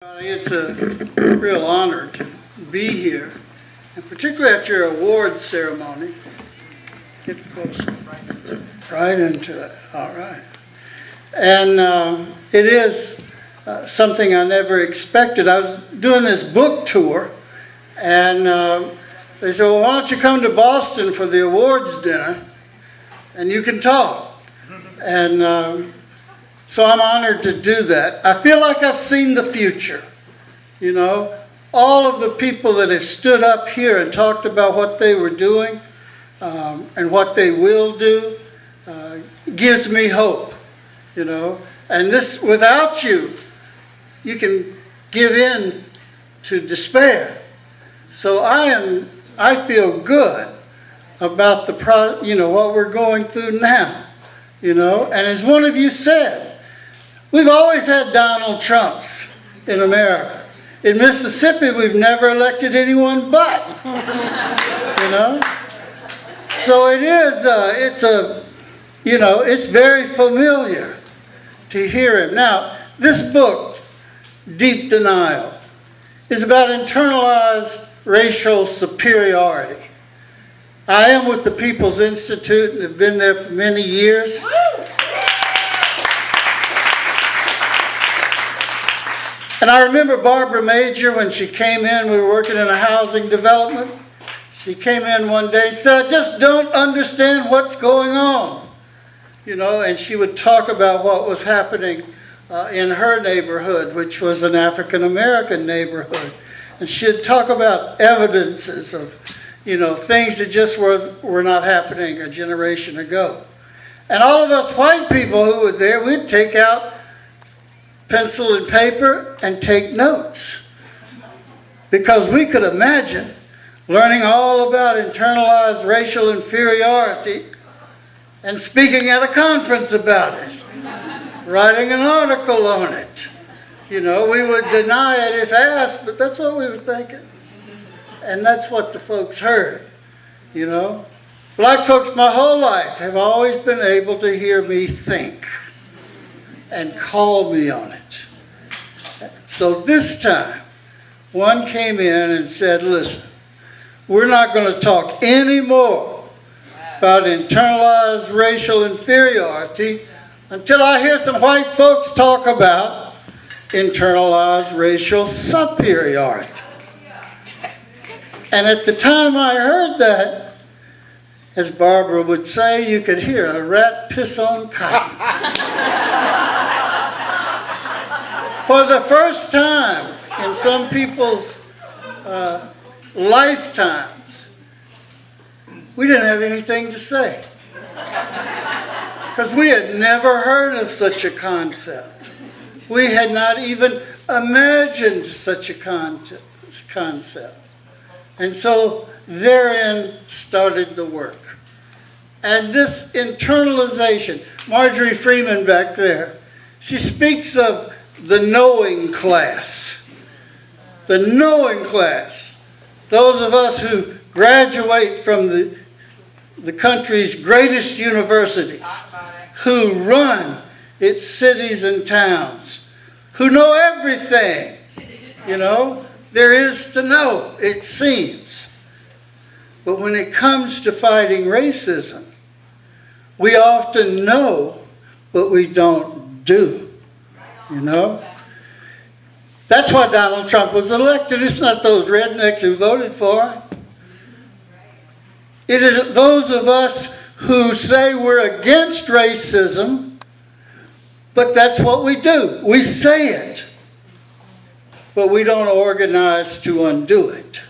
It's a real honor to be here, and particularly at your awards ceremony. Get close, right into it. All right. And it is something I never expected. I was doing this book tour, and they said, well, why don't you come to Boston for the awards dinner, and you can talk. And so I'm honored to do that. I feel like I've seen the future. You know, all of the people that have stood up here and talked about what they were doing and what they will do gives me hope, you know. And this, without you, you can give in to despair. So I feel good about what we're going through now, you know. And as one of you said, we've always had Donald Trumps in America. In Mississippi, we've never elected anyone but, you know. So it is, it's very familiar to hear him. Now, this book, Deep Denial, is about internalized racial superiority. I am with the People's Institute and have been there for many years. And I remember Barbara Major when she came in. We were working in a housing development. She came in one day and said, I just don't understand what's going on. You know, and she would talk about what was happening in her neighborhood, which was an African-American neighborhood. And she'd talk about evidences of, things that just were not happening a generation ago. And all of us white people who were there, we'd take out pencil and paper and take notes, because we could imagine learning all about internalized racial inferiority and speaking at a conference about it, writing an article on it. You know, we would deny it if asked, but that's what we were thinking. And that's what the folks heard, you know. Black folks my whole life have always been able to hear me think and call me on it. So this time, one came in and said, listen, we're not going to talk anymore about internalized racial inferiority until I hear some white folks talk about internalized racial superiority. And at the time I heard that, as Barbara would say, you could hear a rat piss on cotton. For the first time in some people's lifetimes, we didn't have anything to say. Because we had never heard of such a concept. We had not even imagined such a concept. And so therein started the work. And this internalization, Marjorie Freeman back there, she speaks of the knowing class. The knowing class. Those of us who graduate from the country's greatest universities, who run its cities and towns, who know everything, there is to know, it seems. But when it comes to fighting racism, we often know, but we don't do. That's why Donald Trump was elected. It's not those rednecks who voted for him. It is those of us who say we're against racism, but that's what we do. We say it, but we don't organize to undo it.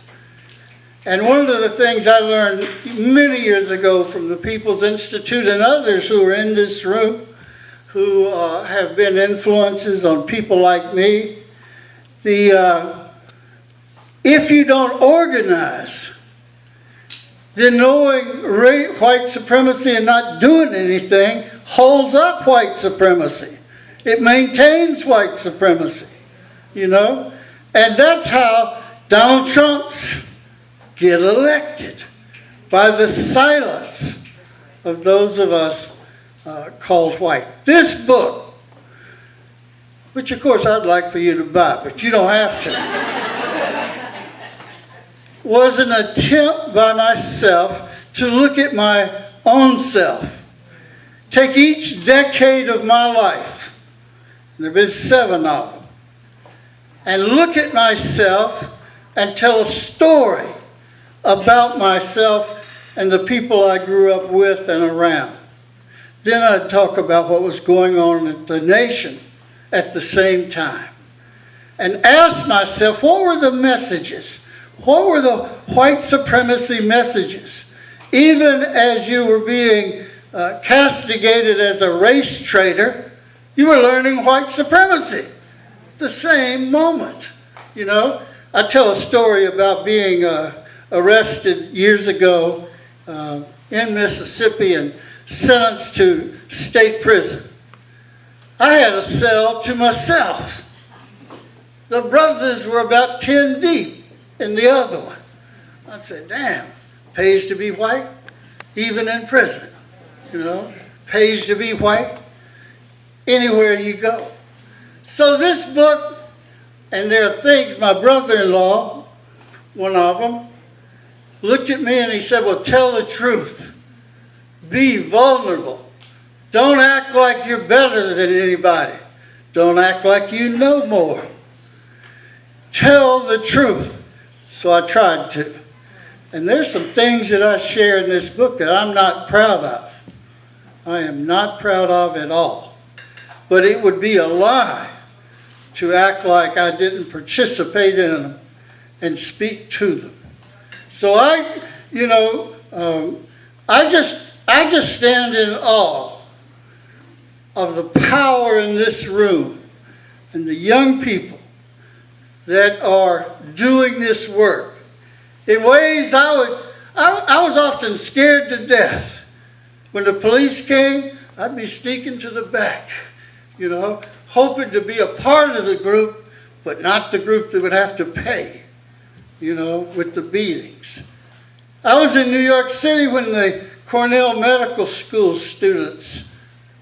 And one of the things I learned many years ago from the People's Institute and others who are in this room, who have been influences on people like me, if you don't organize, then knowing white supremacy and not doing anything holds up white supremacy. It maintains white supremacy, And that's how Donald Trumps get elected, by the silence of those of us called white. This book which of course I'd like for you to buy, but you don't have to, was an attempt by myself to look at my own self. Take each decade of my life, and there have been 7 of them, and look at myself and tell a story about myself and the people I grew up with and around. Then I'd talk about what was going on in the nation at the same time. And ask myself, what were the messages? What were the white supremacy messages? Even as you were being castigated as a race traitor, you were learning white supremacy. The same moment, you know. I tell a story about being arrested years ago in Mississippi and sentenced to state prison. I had a cell to myself. The brothers were about 10 deep in the other one. I said, damn, pays to be white, even in prison. You know, pays to be white anywhere you go. So this book, and there are things, my brother-in-law, one of them, looked at me and he said, well, tell the truth. Be vulnerable. Don't act like you're better than anybody. Don't act like you know more. Tell the truth. So I tried to. And there's some things that I share in this book that I'm not proud of. I am not proud of at all. But it would be a lie to act like I didn't participate in them and speak to them. So I just stand in awe of the power in this room and the young people that are doing this work in ways I was often scared to death. When the police came, I'd be sneaking to the back, you know, hoping to be a part of the group, but not the group that would have to pay, you know, with the beatings. I was in New York City when the Cornell Medical School students,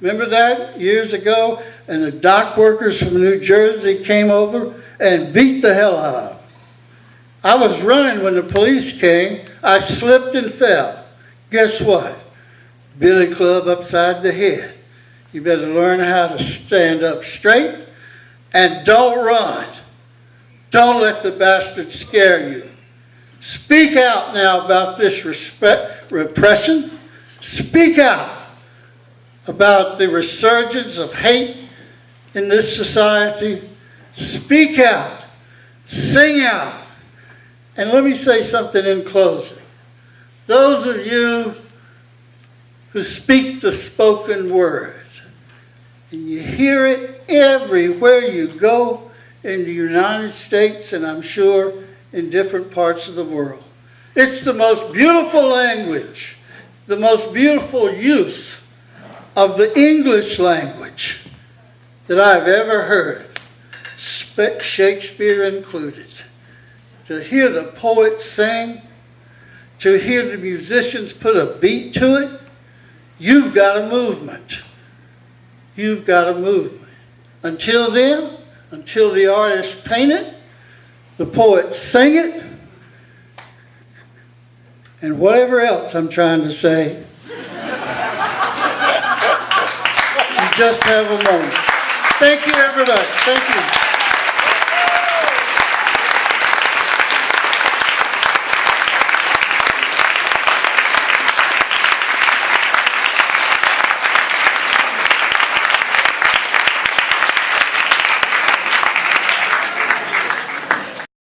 remember that years ago? And the dock workers from New Jersey came over and beat the hell out of them. I was running when the police came. I slipped and fell. Guess what? Billy club upside the head. You better learn how to stand up straight and don't run. Don't let the bastard scare you. Speak out now about this repression. Speak out about the resurgence of hate in this society. Speak out. Sing out. And let me say something in closing. Those of you who speak the spoken word, and you hear it everywhere you go in the United States, and I'm sure in different parts of the world. It's the most beautiful language, the most beautiful use of the English language that I've ever heard, Shakespeare included. To hear the poets sing, to hear the musicians put a beat to it, you've got a movement. You've got a movement. Until then, until the artists paint it, the poets sing it, and whatever else I'm trying to say, you just have a moment. Thank you, everybody. Thank you.